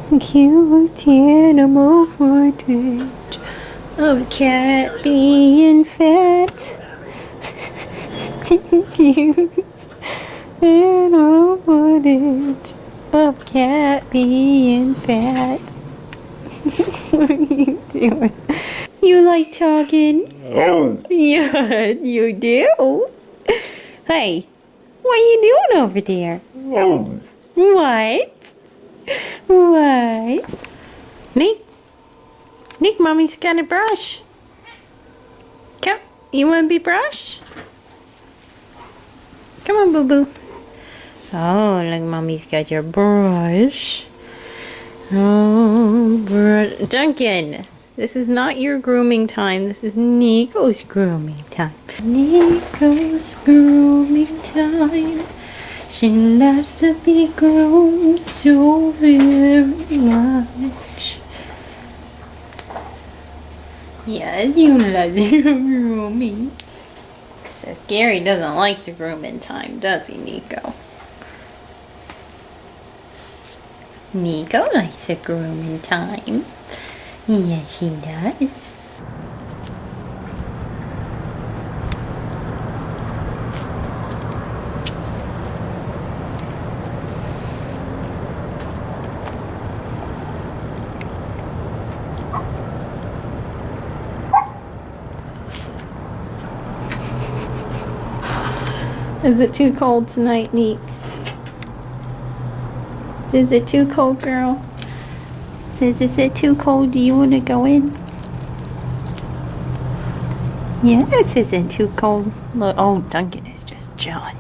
Cute animal footage of a cat being fat. Cute animal footage of cat being fat. What are you doing? You like talking? Yeah, you do. Hey, what are you doing over there? What? What? Nick? Nick, mommy's got a brush. Come, you want to be brushed? Come on, boo-boo. Oh, look, mommy's got your brush. Oh, Duncan, this is not your grooming time. This is Nico's grooming time. Nico's grooming time. She loves to be groomed so very much. Yes, you love your grooming. Says Gary doesn't like the grooming time, does he, Nico? Nico likes the grooming time. Yes, he does. Is it too cold tonight, Neeks? Is it too cold, girl? Is it too cold? Do you want to go in? Yes, is it too cold? Look, oh, Duncan is just chilling.